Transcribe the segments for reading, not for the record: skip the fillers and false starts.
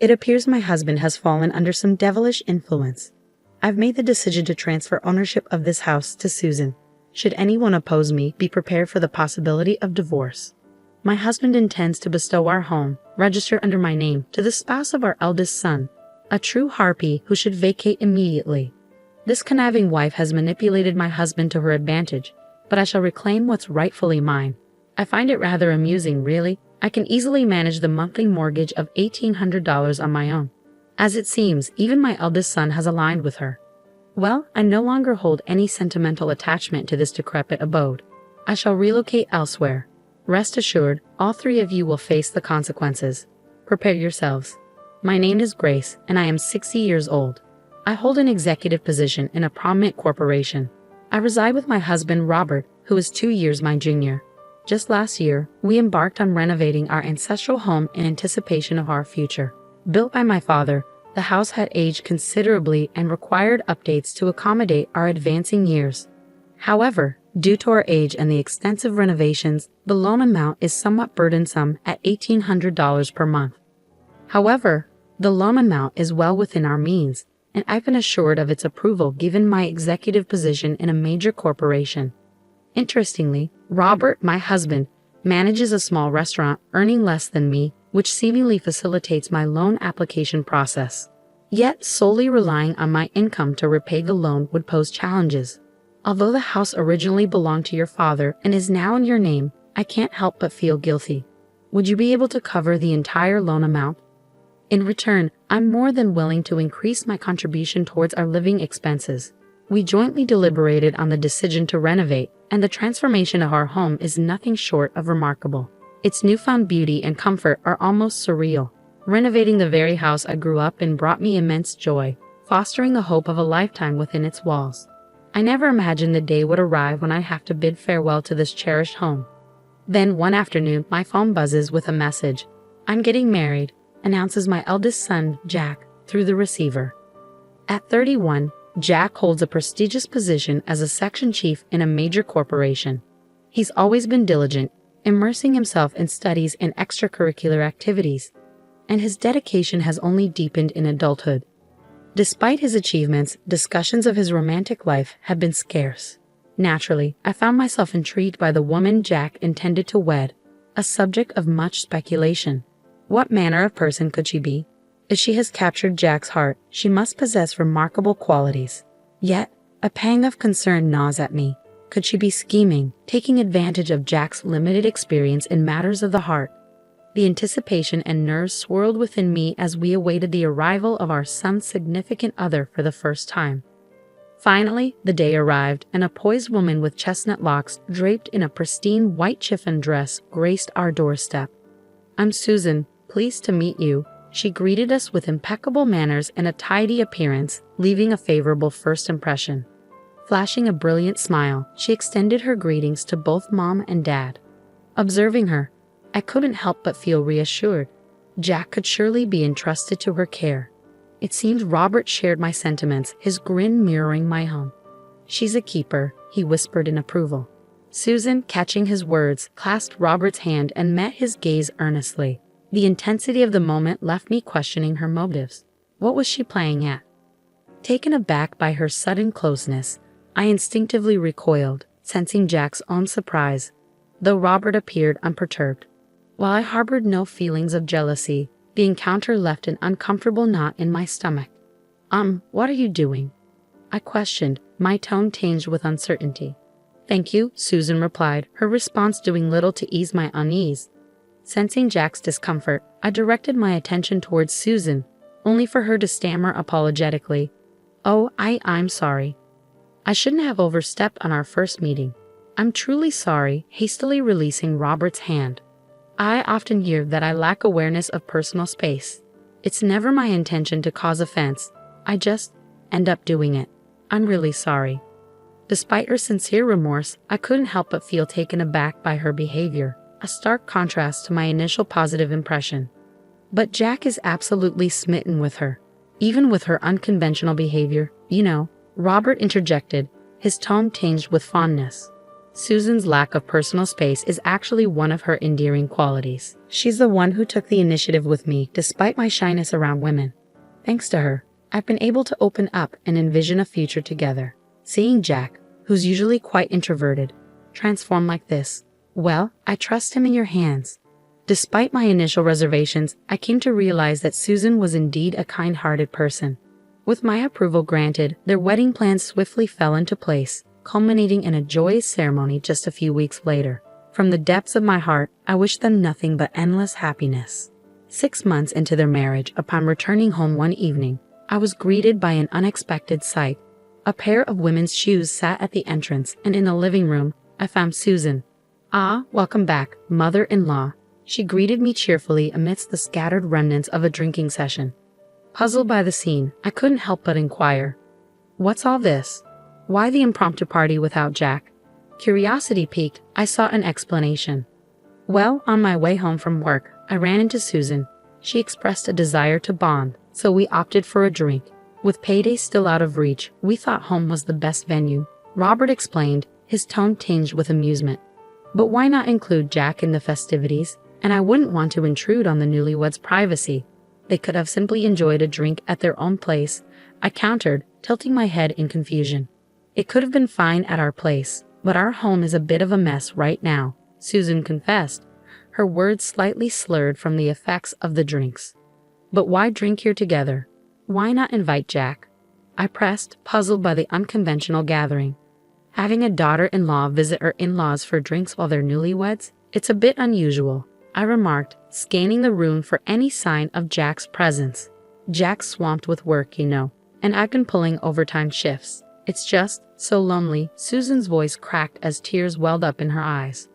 It appears my husband has fallen under some devilish influence. I've made the decision to transfer ownership of this house to Susan. Should anyone oppose me, be prepared for the possibility of divorce. My husband intends to bestow our home, registered under my name, to the spouse of our eldest son, a true harpy who should vacate immediately. This conniving wife has manipulated my husband to her advantage, but I shall reclaim what's rightfully mine. I find it rather amusing, really. I can easily manage the monthly mortgage of $1,800 on my own. As it seems, even my eldest son has aligned with her. Well, I no longer hold any sentimental attachment to this decrepit abode. I shall relocate elsewhere. Rest assured, all three of you will face the consequences. Prepare yourselves. My name is Grace, and I am 60 years old. I hold an executive position in a prominent corporation. I reside with my husband, Robert, who is 2 years my junior. Just last year, we embarked on renovating our ancestral home in anticipation of our future. Built by my father, the house had aged considerably and required updates to accommodate our advancing years. However, due to our age and the extensive renovations, the loan amount is somewhat burdensome at $1,800 per month. However, the loan amount is well within our means, and I've been assured of its approval given my executive position in a major corporation. Interestingly, Robert, my husband, manages a small restaurant earning less than me, which seemingly facilitates my loan application process. Yet, solely relying on my income to repay the loan would pose challenges. Although the house originally belonged to your father and is now in your name, I can't help but feel guilty. Would you be able to cover the entire loan amount? In return, I'm more than willing to increase my contribution towards our living expenses. We jointly deliberated on the decision to renovate, and the transformation of our home is nothing short of remarkable. Its newfound beauty and comfort are almost surreal. Renovating the very house I grew up in brought me immense joy, fostering the hope of a lifetime within its walls. I never imagined the day would arrive when I have to bid farewell to this cherished home. Then one afternoon, my phone buzzes with a message. "I'm getting married," announces my eldest son, Jack, through the receiver. At 31, Jack holds a prestigious position as a section chief in a major corporation. He's always been diligent, immersing himself in studies and extracurricular activities, and his dedication has only deepened in adulthood. Despite his achievements, discussions of his romantic life have been scarce. Naturally, I found myself intrigued by the woman Jack intended to wed, a subject of much speculation. What manner of person could she be? If she has captured Jack's heart, she must possess remarkable qualities. Yet, a pang of concern gnaws at me. Could she be scheming, taking advantage of Jack's limited experience in matters of the heart? The anticipation and nerves swirled within me as we awaited the arrival of our son's significant other for the first time. Finally, the day arrived, and a poised woman with chestnut locks draped in a pristine white chiffon dress graced our doorstep. "I'm Susan, pleased to meet you." She greeted us with impeccable manners and a tidy appearance, leaving a favorable first impression. Flashing a brilliant smile, she extended her greetings to both Mom and Dad. Observing her, I couldn't help but feel reassured. Jack could surely be entrusted to her care. It seemed Robert shared my sentiments, his grin mirroring my own. "She's a keeper," he whispered in approval. Susan, catching his words, clasped Robert's hand and met his gaze earnestly. The intensity of the moment left me questioning her motives. What was she playing at? Taken aback by her sudden closeness, I instinctively recoiled, sensing Jack's own surprise, though Robert appeared unperturbed. While I harbored no feelings of jealousy, the encounter left an uncomfortable knot in my stomach. What are you doing?" I questioned, my tone tinged with uncertainty. "Thank you," Susan replied, her response doing little to ease my unease. Sensing Jack's discomfort, I directed my attention towards Susan, only for her to stammer apologetically, "Oh, I'm sorry. I shouldn't have overstepped on our first meeting. I'm truly sorry," hastily releasing Robert's hand. I often hear that I lack awareness of personal space. It's never my intention to cause offense. I just end up doing it. I'm really sorry. Despite her sincere remorse, I couldn't help but feel taken aback by her behavior, a stark contrast to my initial positive impression. But Jack is absolutely smitten with her, even with her unconventional behavior, Robert interjected, his tone tinged with fondness. Susan's lack of personal space is actually one of her endearing qualities. She's the one who took the initiative with me despite my shyness around women. Thanks to her, I've been able to open up and envision a future together. Seeing Jack, who's usually quite introverted, transform like this, well, I trust him in your hands. Despite my initial reservations, I came to realize that Susan was indeed a kind-hearted person. With my approval granted, their wedding plans swiftly fell into place, culminating in a joyous ceremony just a few weeks later. From the depths of my heart, I wish them nothing but endless happiness. 6 months into their marriage, upon returning home one evening, I was greeted by an unexpected sight. A pair of women's shoes sat at the entrance, and in the living room, I found Susan. "Ah, welcome back, mother-in-law." She greeted me cheerfully amidst the scattered remnants of a drinking session. Puzzled by the scene, I couldn't help but inquire, "What's all this? Why the impromptu party without Jack?" Curiosity piqued, I sought an explanation. Well, on my way home from work, I ran into Susan. She expressed a desire to bond, so we opted for a drink. With payday still out of reach, we thought home was the best venue. Robert explained, his tone tinged with amusement. But why not include Jack in the festivities? And I wouldn't want to intrude on the newlyweds' privacy. They could have simply enjoyed a drink at their own place, I countered, tilting my head in confusion. It could have been fine at our place, but our home is a bit of a mess right now, Susan confessed, her words slightly slurred from the effects of the drinks. But why drink here together? Why not invite Jack? I pressed, puzzled by the unconventional gathering. Having a daughter-in-law visit her in-laws for drinks while they're newlyweds? It's a bit unusual, I remarked, scanning the room for any sign of Jack's presence. Jack's swamped with work, you know, and I've been pulling overtime shifts. It's just so lonely. Susan's voice cracked as tears welled up in her eyes.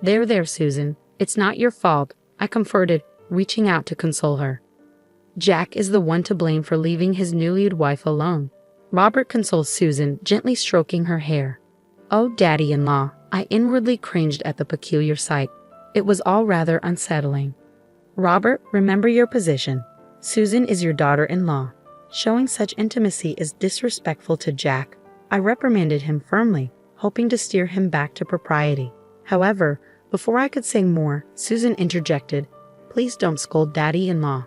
There, Susan. It's not your fault, I comforted, reaching out to console her. Jack is the one to blame for leaving his newlywed wife alone. Robert consoled Susan, gently stroking her hair. Oh, daddy-in-law, I inwardly cringed at the peculiar sight. It was all rather unsettling. Robert, remember your position. Susan is your daughter-in-law. Showing such intimacy is disrespectful to Jack. I reprimanded him firmly, hoping to steer him back to propriety. However, before I could say more, Susan interjected, "Please don't scold daddy-in-law."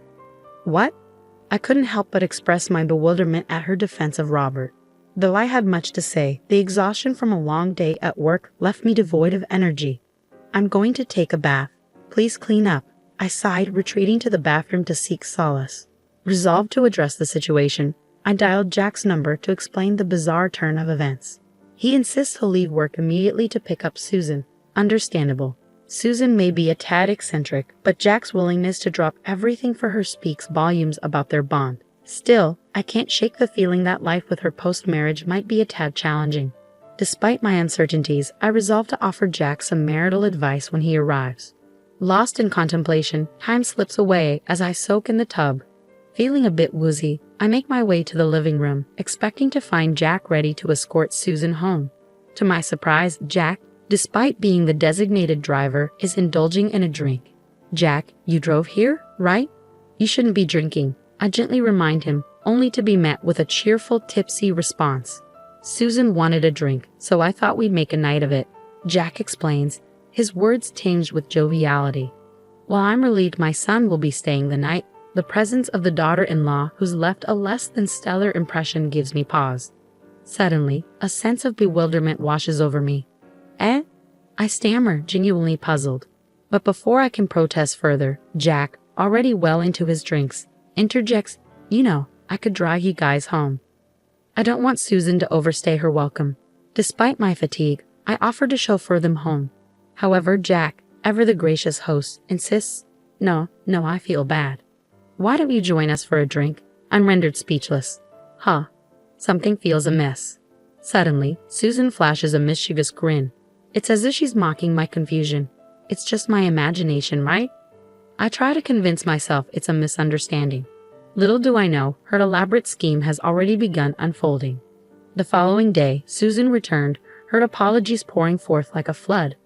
What? I couldn't help but express my bewilderment at her defense of Robert. Though I had much to say, the exhaustion from a long day at work left me devoid of energy. I'm going to take a bath. Please clean up, I sighed, retreating to the bathroom to seek solace. Resolved to address the situation, I dialed Jack's number to explain the bizarre turn of events. He insists he'll leave work immediately to pick up Susan. Understandable. Susan may be a tad eccentric, but Jack's willingness to drop everything for her speaks volumes about their bond. Still, I can't shake the feeling that life with her post-marriage might be a tad challenging. Despite my uncertainties, I resolve to offer Jack some marital advice when he arrives. Lost in contemplation, time slips away as I soak in the tub. Feeling a bit woozy, I make my way to the living room, expecting to find Jack ready to escort Susan home. To my surprise, Jack, despite being the designated driver, is indulging in a drink. Jack, you drove here, right? You shouldn't be drinking, I gently remind him, only to be met with a cheerful, tipsy response. Susan wanted a drink, so I thought we'd make a night of it, Jack explains, his words tinged with joviality. While I'm relieved my son will be staying the night, the presence of the daughter-in-law who's left a less than stellar impression gives me pause. Suddenly, a sense of bewilderment washes over me. Eh? I stammer, genuinely puzzled. But before I can protest further, Jack, already well into his drinks, interjects, "You know, I could drive you guys home." I don't want Susan to overstay her welcome. Despite my fatigue, I offer to chauffeur them home. However, Jack, ever the gracious host, insists, No, I feel bad. Why don't you join us for a drink? I'm rendered speechless. Something feels amiss. Suddenly, Susan flashes a mischievous grin. It's as if she's mocking my confusion. It's just my imagination, right? I try to convince myself it's a misunderstanding. Little do I know, her elaborate scheme has already begun unfolding. The following day, Susan returned, her apologies pouring forth like a flood.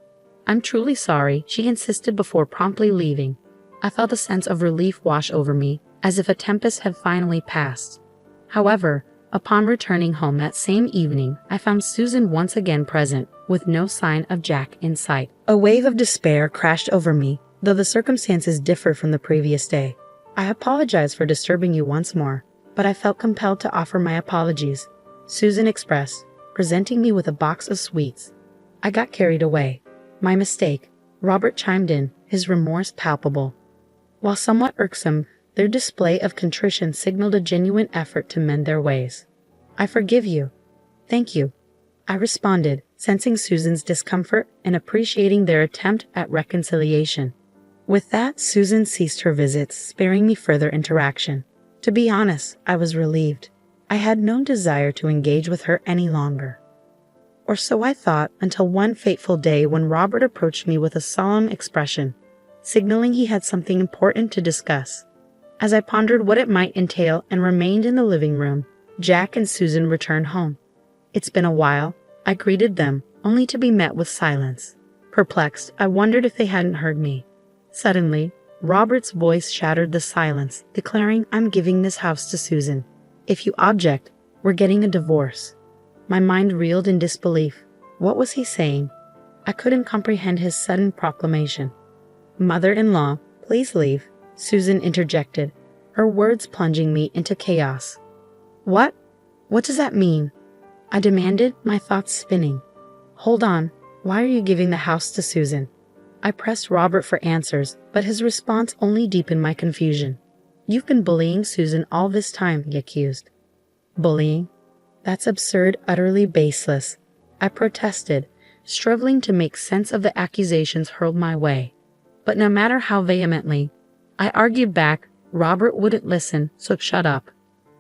I'm truly sorry, she insisted before promptly leaving. I felt a sense of relief wash over me, as if a tempest had finally passed. However, Upon returning home that same evening, I found Susan once again present, with no sign of Jack in sight. A wave of despair crashed over me, though the circumstances differed from the previous day. I apologize for disturbing you once more, but I felt compelled to offer my apologies, Susan expressed, presenting me with a box of sweets. I got carried away. My mistake, Robert chimed in, his remorse palpable. While somewhat irksome, their display of contrition signaled a genuine effort to mend their ways. I forgive you. Thank you, I responded, sensing Susan's discomfort and appreciating their attempt at reconciliation. With that, Susan ceased her visits, sparing me further interaction. To be honest, I was relieved. I had no desire to engage with her any longer. Or so I thought, until one fateful day when Robert approached me with a solemn expression, signaling he had something important to discuss. As I pondered what it might entail and remained in the living room, Jack and Susan returned home. It's been a while, I greeted them, only to be met with silence. Perplexed, I wondered if they hadn't heard me. Suddenly, Robert's voice shattered the silence, declaring, I'm giving this house to Susan. If you object, we're getting a divorce. My mind reeled in disbelief. What was he saying? I couldn't comprehend his sudden proclamation. Mother-in-law, please leave, Susan interjected, her words plunging me into chaos. What? What does that mean? I demanded, my thoughts spinning. Hold on, why are you giving the house to Susan? I pressed Robert for answers, but his response only deepened my confusion. You've been bullying Susan all this time, he accused. Bullying? That's absurd, utterly baseless, I protested, struggling to make sense of the accusations hurled my way. But no matter how vehemently I argued back, Robert wouldn't listen, so shut up.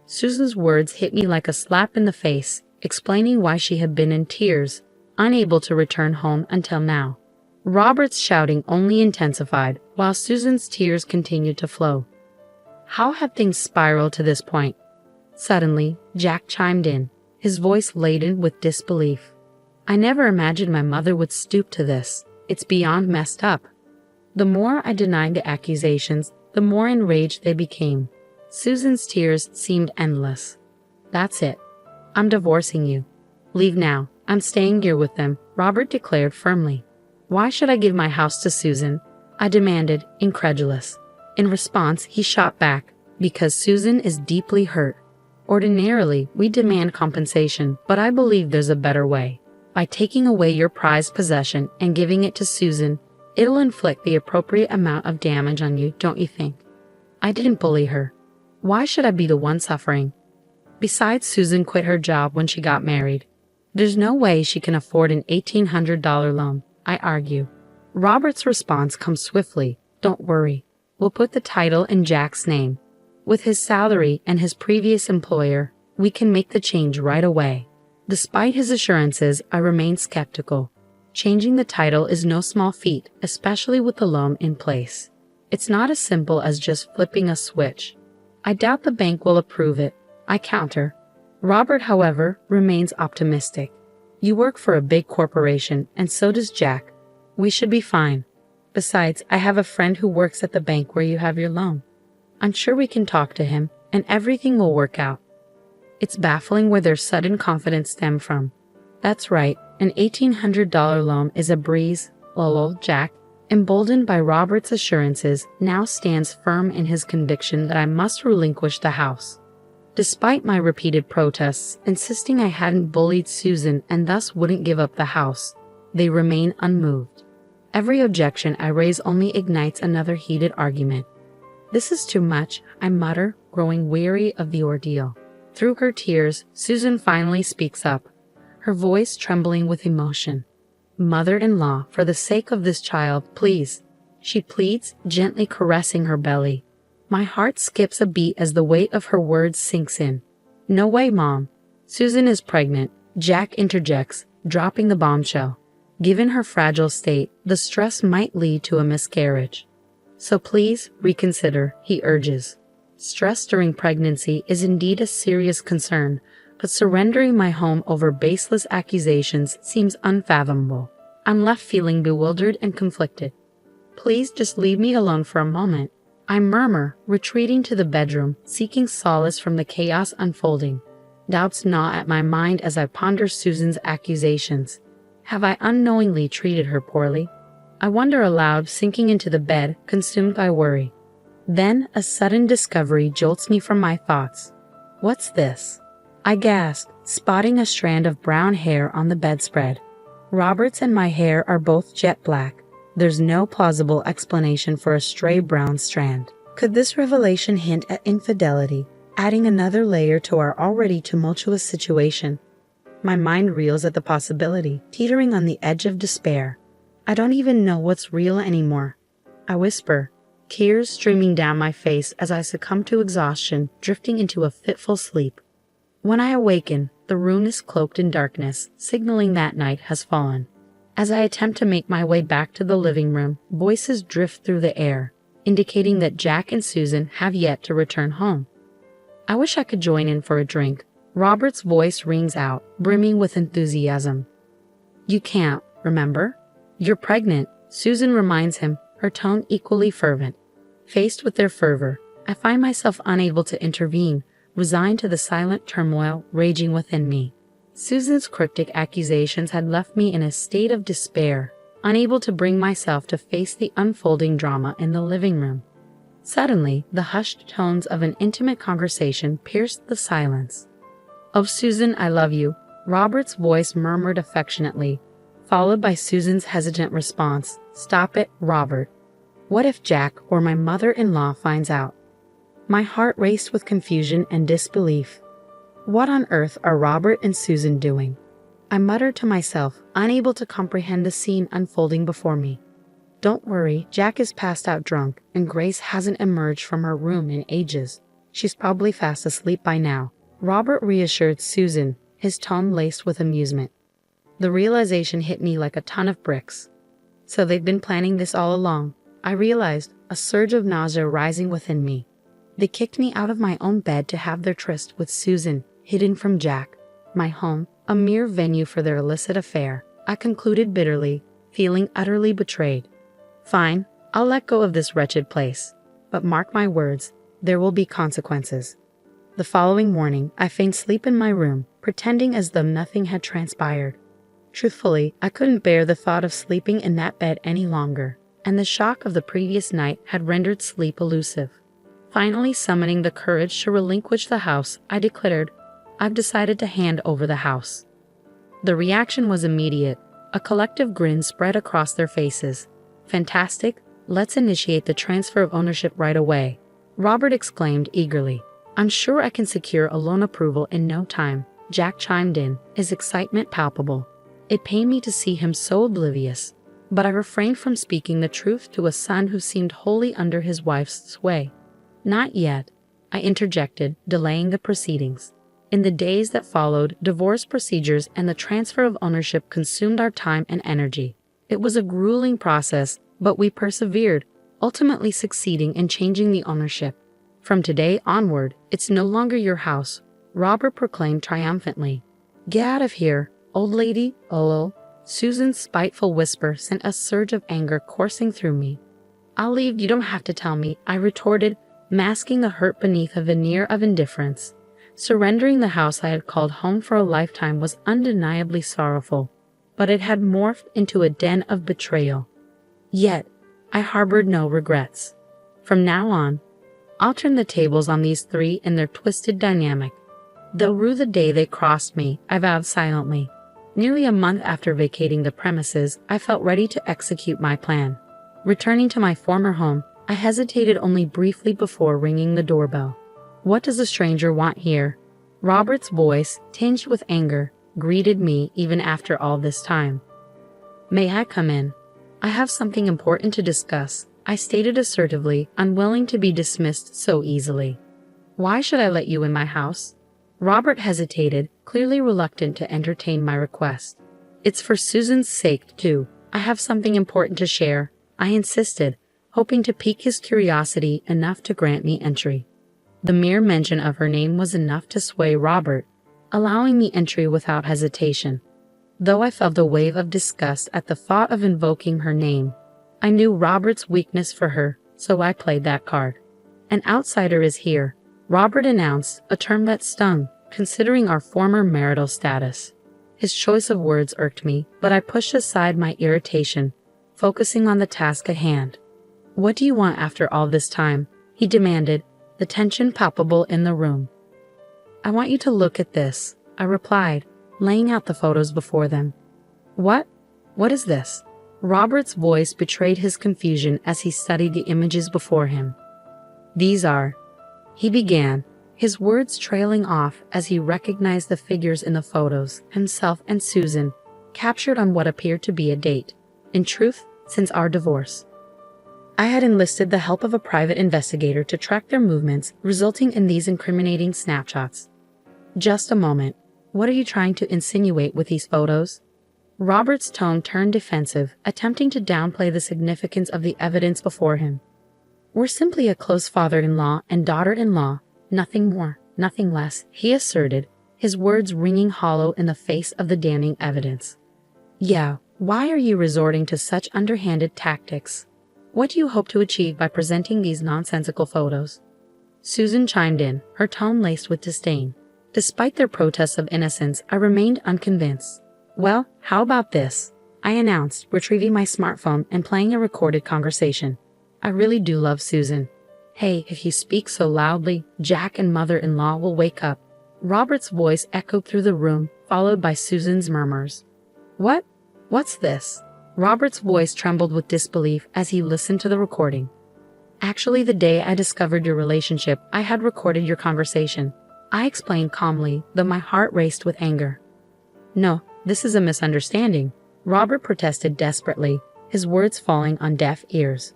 Susan's words hit me like a slap in the face, explaining why she had been in tears, unable to return home until now. Robert's shouting only intensified, while Susan's tears continued to flow. How had things spiraled to this point? Suddenly, Jack chimed in, his voice laden with disbelief. I never imagined my mother would stoop to this. It's beyond messed up. The more I denied the accusations, the more enraged they became. Susan's tears seemed endless. That's it. I'm divorcing you. Leave now. I'm staying here with them, Robert declared firmly. Why should I give my house to Susan? I demanded, incredulous. In response, he shot back, because Susan is deeply hurt. Ordinarily, we demand compensation, but I believe there's a better way. By taking away your prized possession and giving it to Susan, it'll inflict the appropriate amount of damage on you, don't you think? I didn't bully her. Why should I be the one suffering? Besides, Susan quit her job when she got married. There's no way she can afford an $1,800 loan, I argue. Robert's response comes swiftly. Don't worry. We'll put the title in Jack's name. With his salary and his previous employer, we can make the change right away. Despite his assurances, I remained skeptical. Changing the title is no small feat, especially with the loan in place. It's not as simple as just flipping a switch. I doubt the bank will approve it, I counter. Robert, however, remains optimistic. You work for a big corporation, and so does Jack. We should be fine. Besides, I have a friend who works at the bank where you have your loan. I'm sure we can talk to him, and everything will work out. It's baffling where their sudden confidence stemmed from. That's right, an $1,800 loan is a breeze, lol. Jack, emboldened by Robert's assurances, now stands firm in his conviction that I must relinquish the house. Despite my repeated protests, insisting I hadn't bullied Susan and thus wouldn't give up the house, they remain unmoved. Every objection I raise only ignites another heated argument. This is too much, I mutter, growing weary of the ordeal. Through her tears, Susan finally speaks up, her voice trembling with emotion. Mother-in-law, for the sake of this child, please, she pleads, gently caressing her belly. My heart skips a beat as the weight of her words sinks in. No way, Mom. Susan is pregnant, Jack interjects, dropping the bombshell. Given her fragile state, the stress might lead to a miscarriage. So please, reconsider, he urges. Stress during pregnancy is indeed a serious concern, but surrendering my home over baseless accusations seems unfathomable. I'm left feeling bewildered and conflicted. Please just leave me alone for a moment, I murmur, retreating to the bedroom, seeking solace from the chaos unfolding. Doubts gnaw at my mind as I ponder Susan's accusations. Have I unknowingly treated her poorly? I wonder aloud, sinking into the bed, consumed by worry. Then a sudden discovery jolts me from my thoughts. What's this? I gasp, spotting a strand of brown hair on the bedspread. Robert's and my hair are both jet black. There's no plausible explanation for a stray brown strand. Could this revelation hint at infidelity, adding another layer to our already tumultuous situation? My mind reels at the possibility, teetering on the edge of despair. I don't even know what's real anymore. I whisper, tears streaming down my face as I succumb to exhaustion, drifting into a fitful sleep. When I awaken, the room is cloaked in darkness, signaling that night has fallen. As I attempt to make my way back to the living room, voices drift through the air, indicating that Jack and Susan have yet to return home. I wish I could join in for a drink. Robert's voice rings out, brimming with enthusiasm. You can't, remember? You're pregnant, Susan reminds him, her tone equally fervent. Faced with their fervor, I find myself unable to intervene, resigned to the silent turmoil raging within me. Susan's cryptic accusations had left me in a state of despair, unable to bring myself to face the unfolding drama in the living room. Suddenly, the hushed tones of an intimate conversation pierced the silence. "Oh, Susan, I love you," Robert's voice murmured affectionately, followed by Susan's hesitant response, "Stop it, Robert. What if Jack or my mother-in-law finds out?" My heart raced with confusion and disbelief. What on earth are Robert and Susan doing? I muttered to myself, unable to comprehend the scene unfolding before me. Don't worry, Jack is passed out drunk, and Grace hasn't emerged from her room in ages. She's probably fast asleep by now, Robert reassured Susan, his tone laced with amusement. The realization hit me like a ton of bricks. So they've been planning this all along, I realized, a surge of nausea rising within me. They kicked me out of my own bed to have their tryst with Susan, hidden from Jack. My home, a mere venue for their illicit affair, I concluded bitterly, feeling utterly betrayed. Fine, I'll let go of this wretched place. But mark my words, there will be consequences. The following morning, I feigned sleep in my room, pretending as though nothing had transpired. Truthfully, I couldn't bear the thought of sleeping in that bed any longer, and the shock of the previous night had rendered sleep elusive. Finally summoning the courage to relinquish the house, I declared, "I've decided to hand over the house." The reaction was immediate. A collective grin spread across their faces. "Fantastic, let's initiate the transfer of ownership right away," Robert exclaimed eagerly. "I'm sure I can secure a loan approval in no time," Jack chimed in, his excitement palpable. It pained me to see him so oblivious, but I refrained from speaking the truth to a son who seemed wholly under his wife's sway. "Not yet," I interjected, delaying the proceedings. In the days that followed, divorce procedures and the transfer of ownership consumed our time and energy. It was a grueling process, but we persevered, ultimately succeeding in changing the ownership. "From today onward, it's no longer your house," Robert proclaimed triumphantly. "Get out of here, old lady, lol." Susan's spiteful whisper sent a surge of anger coursing through me. "I'll leave, you don't have to tell me," I retorted, masking the hurt beneath a veneer of indifference. Surrendering the house I had called home for a lifetime was undeniably sorrowful, but it had morphed into a den of betrayal. Yet, I harbored no regrets. From now on, I'll turn the tables on these three and their twisted dynamic. They'll rue the day they crossed me, I vowed silently. Nearly a month after vacating the premises, I felt ready to execute my plan. Returning to my former home, I hesitated only briefly before ringing the doorbell. "What does a stranger want here?" Robert's voice, tinged with anger, greeted me even after all this time. "May I come in? I have something important to discuss," I stated assertively, unwilling to be dismissed so easily. "Why should I let you in my house?" Robert hesitated, clearly reluctant to entertain my request. "It's for Susan's sake, too. I have something important to share," I insisted, hoping to pique his curiosity enough to grant me entry. The mere mention of her name was enough to sway Robert, allowing me entry without hesitation. Though I felt a wave of disgust at the thought of invoking her name, I knew Robert's weakness for her, so I played that card. "An outsider is here," Robert announced, a term that stung, considering our former marital status. His choice of words irked me, but I pushed aside my irritation, focusing on the task at hand. "What do you want after all this time?" he demanded, the tension palpable in the room. "I want you to look at this," I replied, laying out the photos before them. "What? What is this?" Robert's voice betrayed his confusion as he studied the images before him. "These are," he began, his words trailing off as he recognized the figures in the photos, himself and Susan, captured on what appeared to be a date. In truth, since our divorce. I had enlisted the help of a private investigator to track their movements, resulting in these incriminating snapshots. "Just a moment. What are you trying to insinuate with these photos?" Robert's tone turned defensive, attempting to downplay the significance of the evidence before him. "We're simply a close father-in-law and daughter-in-law, nothing more, nothing less," he asserted, his words ringing hollow in the face of the damning evidence. "Yeah, why are you resorting to such underhanded tactics? What do you hope to achieve by presenting these nonsensical photos?" Susan chimed in, her tone laced with disdain. Despite their protests of innocence, I remained unconvinced. "Well, how about this?" I announced, retrieving my smartphone and playing a recorded conversation. "I really do love Susan. Hey, if you speak so loudly, Jack and mother-in-law will wake up." Robert's voice echoed through the room, followed by Susan's murmurs. "What? What's this?" Robert's voice trembled with disbelief as he listened to the recording. "Actually, the day I discovered your relationship, I had recorded your conversation," I explained calmly, though my heart raced with anger. "No, this is a misunderstanding," Robert protested desperately, his words falling on deaf ears.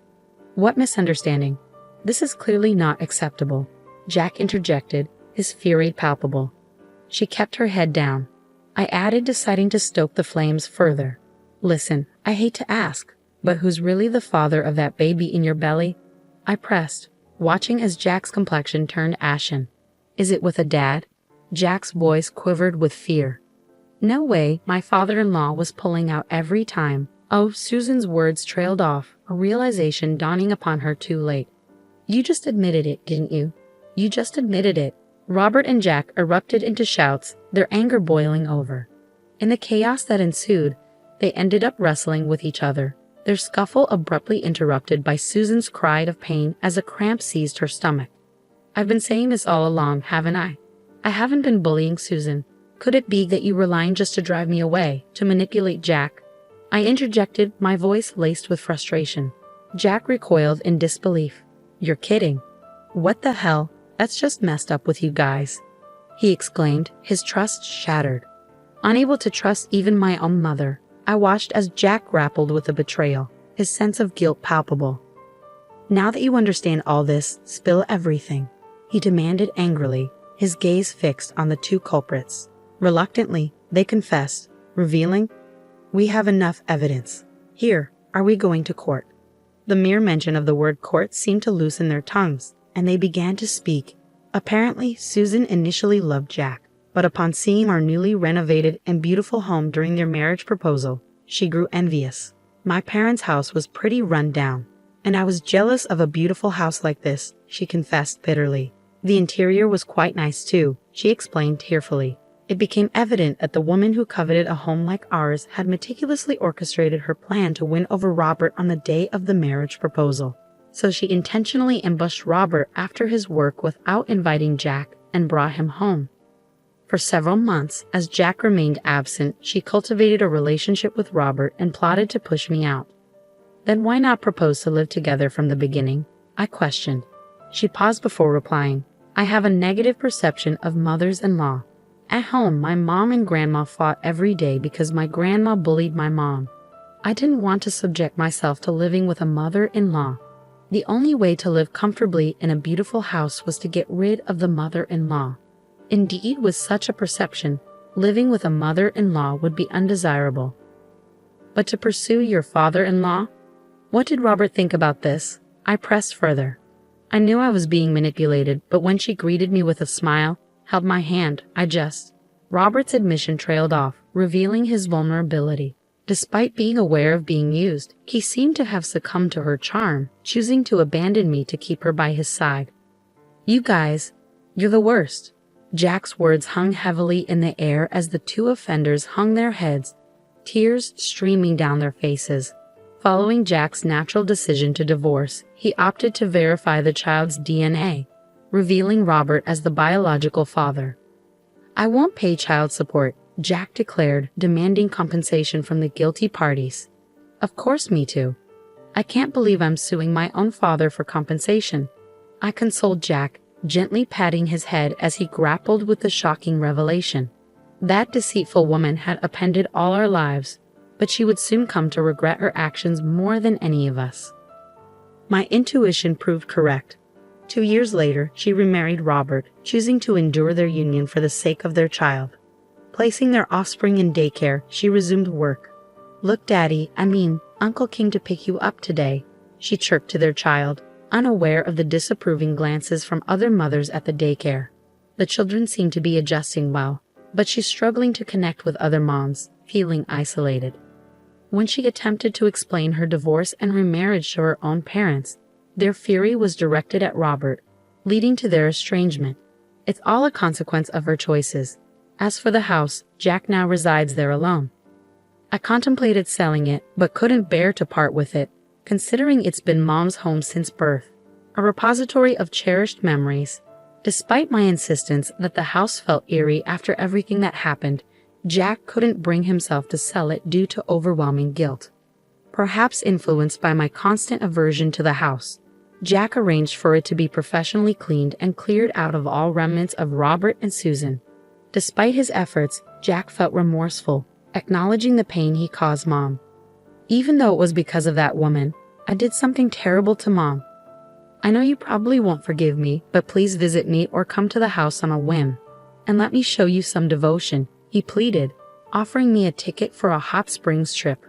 "What misunderstanding? This is clearly not acceptable," Jack interjected, his fury palpable. She kept her head down. I added, deciding to stoke the flames further. "Listen, I hate to ask, but who's really the father of that baby in your belly?" I pressed, watching as Jack's complexion turned ashen. "Is it with a dad?" Jack's voice quivered with fear. "No way, my father-in-law was pulling out every time." Oh, Susan's words trailed off, a realization dawning upon her too late. "You just admitted it, didn't you? You just admitted it." Robert and Jack erupted into shouts, their anger boiling over. In the chaos that ensued, they ended up wrestling with each other, their scuffle abruptly interrupted by Susan's cry of pain as a cramp seized her stomach. "I've been saying this all along, haven't I? I haven't been bullying Susan. Could it be that you were lying just to drive me away, to manipulate Jack?" I interjected, my voice laced with frustration. Jack recoiled in disbelief. "You're kidding. What the hell? That's just messed up with you guys," he exclaimed, his trust shattered. Unable to trust even my own mother, I watched as Jack grappled with the betrayal, his sense of guilt palpable. "Now that you understand all this, spill everything," he demanded angrily, his gaze fixed on the two culprits. Reluctantly, they confessed, revealing, "We have enough evidence. Here, are we going to court?" The mere mention of the word court seemed to loosen their tongues, and they began to speak. Apparently, Susan initially loved Jack, but upon seeing our newly renovated and beautiful home during their marriage proposal, she grew envious. My parents' house was pretty run down, and I was jealous of a beautiful house like this, she confessed bitterly. The interior was quite nice too, she explained tearfully. It became evident that the woman who coveted a home like ours had meticulously orchestrated her plan to win over Robert on the day of the marriage proposal. So she intentionally ambushed Robert after his work without inviting Jack and brought him home. For several months, as Jack remained absent, she cultivated a relationship with Robert and plotted to push me out. Then why not propose to live together from the beginning? I questioned. She paused before replying. "I have a negative perception of mothers-in-law. At home, my mom and grandma fought every day because my grandma bullied my mom. I didn't want to subject myself to living with a mother-in-law. The only way to live comfortably in a beautiful house was to get rid of the mother-in-law. Indeed, with such a perception, living with a mother-in-law would be undesirable. But to pursue your father-in-law? What did Robert think about this?" I pressed further. I knew I was being manipulated, but when she greeted me with a smile, held my hand, Robert's admission trailed off, revealing his vulnerability. Despite being aware of being used, he seemed to have succumbed to her charm, choosing to abandon me to keep her by his side. "You guys, you're the worst." Jack's words hung heavily in the air as the two offenders hung their heads, tears streaming down their faces. Following Jack's natural decision to divorce, he opted to verify the child's DNA, revealing Robert as the biological father. "I won't pay child support," Jack declared, demanding compensation from the guilty parties. "Of course, me too. I can't believe I'm suing my own father for compensation," I consoled Jack, gently patting his head as he grappled with the shocking revelation. That deceitful woman had upended all our lives, but she would soon come to regret her actions more than any of us. My intuition proved correct. 2 years later, she remarried Robert, choosing to endure their union for the sake of their child. Placing their offspring in daycare, she resumed work. "Look, Daddy, Uncle came to pick you up today," she chirped to their child, unaware of the disapproving glances from other mothers at the daycare. The children seemed to be adjusting well, but she's struggling to connect with other moms, feeling isolated. When she attempted to explain her divorce and remarriage to her own parents, their fury was directed at Robert, leading to their estrangement. It's all a consequence of her choices. As for the house, Jack now resides there alone. I contemplated selling it, but couldn't bear to part with it, considering it's been Mom's home since birth, a repository of cherished memories. Despite my insistence that the house felt eerie after everything that happened, Jack couldn't bring himself to sell it due to overwhelming guilt. Perhaps influenced by my constant aversion to the house, Jack arranged for it to be professionally cleaned and cleared out of all remnants of Robert and Susan. Despite his efforts, Jack felt remorseful, acknowledging the pain he caused Mom. Even though it was because of that woman, I did something terrible to Mom. "I know you probably won't forgive me, but please visit me or come to the house on a whim, and let me show you some devotion," he pleaded, offering me a ticket for a hot springs trip.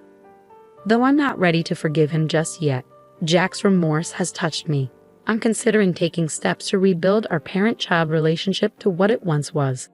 Though I'm not ready to forgive him just yet, Jack's remorse has touched me. I'm considering taking steps to rebuild our parent-child relationship to what it once was.